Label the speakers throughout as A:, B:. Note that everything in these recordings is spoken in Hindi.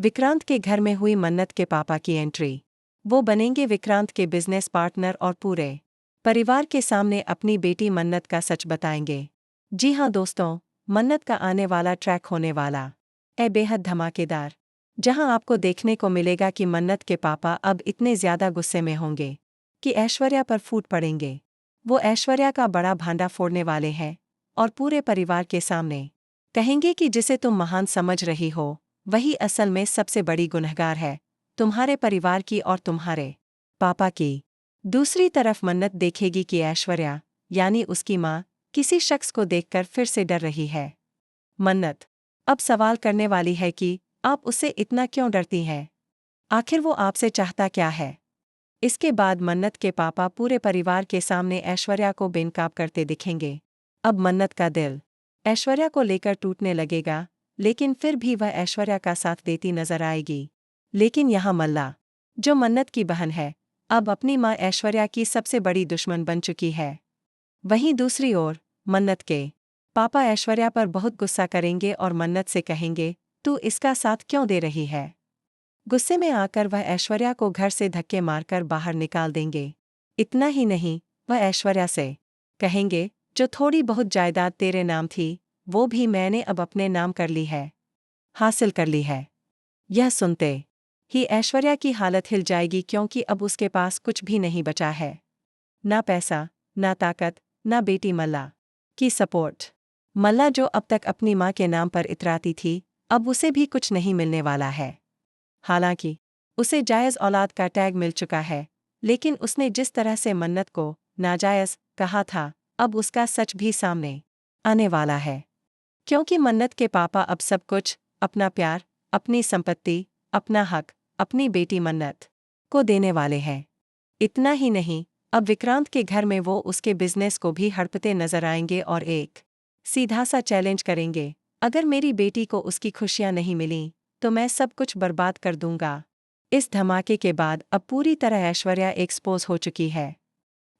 A: विक्रांत के घर में हुई मन्नत के पापा की एंट्री। वो बनेंगे विक्रांत के बिजनेस पार्टनर और पूरे परिवार के सामने अपनी बेटी मन्नत का सच बताएंगे। जी हाँ दोस्तों, मन्नत का आने वाला ट्रैक होने वाला है बेहद धमाकेदार, जहां आपको देखने को मिलेगा कि मन्नत के पापा अब इतने ज्यादा गुस्से में होंगे कि ऐश्वर्या पर फूट पड़ेंगे। वो ऐश्वर्या का बड़ा भांडा फोड़ने वाले हैं और पूरे परिवार के सामने कहेंगे कि जिसे तुम महान समझ रही हो वही असल में सबसे बड़ी गुनहगार है, तुम्हारे परिवार की और तुम्हारे पापा की। दूसरी तरफ मन्नत देखेगी कि ऐश्वर्या यानी उसकी माँ किसी शख्स को देखकर फिर से डर रही है। मन्नत अब सवाल करने वाली है कि आप उससे इतना क्यों डरती हैं? आखिर वो आपसे चाहता क्या है? इसके बाद मन्नत के पापा पूरे परिवार के सामने ऐश्वर्या को बेनकाब करते दिखेंगे। अब मन्नत का दिल ऐश्वर्या को लेकर टूटने लगेगा, लेकिन फिर भी वह ऐश्वर्या का साथ देती नजर आएगी। लेकिन यहाँ मल्ला, जो मन्नत की बहन है, अब अपनी माँ ऐश्वर्या की सबसे बड़ी दुश्मन बन चुकी है। वहीं दूसरी ओर मन्नत के पापा ऐश्वर्या पर बहुत गुस्सा करेंगे और मन्नत से कहेंगे, तू इसका साथ क्यों दे रही है? गुस्से में आकर वह ऐश्वर्या को घर से धक्के मारकर बाहर निकाल देंगे। इतना ही नहीं, वह ऐश्वर्या से कहेंगे, जो थोड़ी बहुत जायदाद तेरे नाम थी वो भी मैंने अब अपने नाम कर ली है, हासिल कर ली है। यह सुनते ही ऐश्वर्या की हालत हिल जाएगी, क्योंकि अब उसके पास कुछ भी नहीं बचा है। ना पैसा, ना ताकत, ना बेटी मल्ला की सपोर्ट। मल्ला जो अब तक अपनी माँ के नाम पर इतराती थी, अब उसे भी कुछ नहीं मिलने वाला है। हालांकि उसे जायज़ औलाद का टैग मिल चुका है, लेकिन उसने जिस तरह से मन्नत को नाजायज़ कहा था, अब उसका सच भी सामने आने वाला है। क्योंकि मन्नत के पापा अब सब कुछ, अपना प्यार, अपनी संपत्ति, अपना हक, अपनी बेटी मन्नत को देने वाले हैं। इतना ही नहीं, अब विक्रांत के घर में वो उसके बिजनेस को भी हड़पते नजर आएंगे और एक सीधा सा चैलेंज करेंगे, अगर मेरी बेटी को उसकी खुशियां नहीं मिलीं तो मैं सब कुछ बर्बाद कर दूंगा। इस धमाके के बाद अब पूरी तरह ऐश्वर्या एक्सपोज हो चुकी है।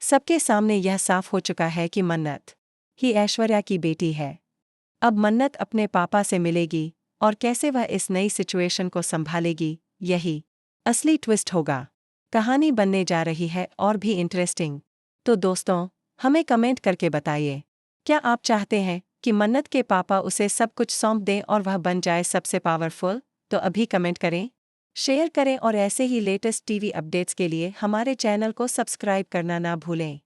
A: सबके सामने यह साफ हो चुका है कि मन्नत ही ऐश्वर्या की बेटी है। अब मन्नत अपने पापा से मिलेगी और कैसे वह इस नई सिचुएशन को संभालेगी, यही असली ट्विस्ट होगा। कहानी बनने जा रही है और भी इंटरेस्टिंग। तो दोस्तों, हमें कमेंट करके बताइए, क्या आप चाहते हैं कि मन्नत के पापा उसे सब कुछ सौंप दें और वह बन जाए सबसे पावरफुल? तो अभी कमेंट करें, शेयर करें और ऐसे ही लेटेस्ट टीवी अपडेट्स के लिए हमारे चैनल को सब्सक्राइब करना ना भूलें।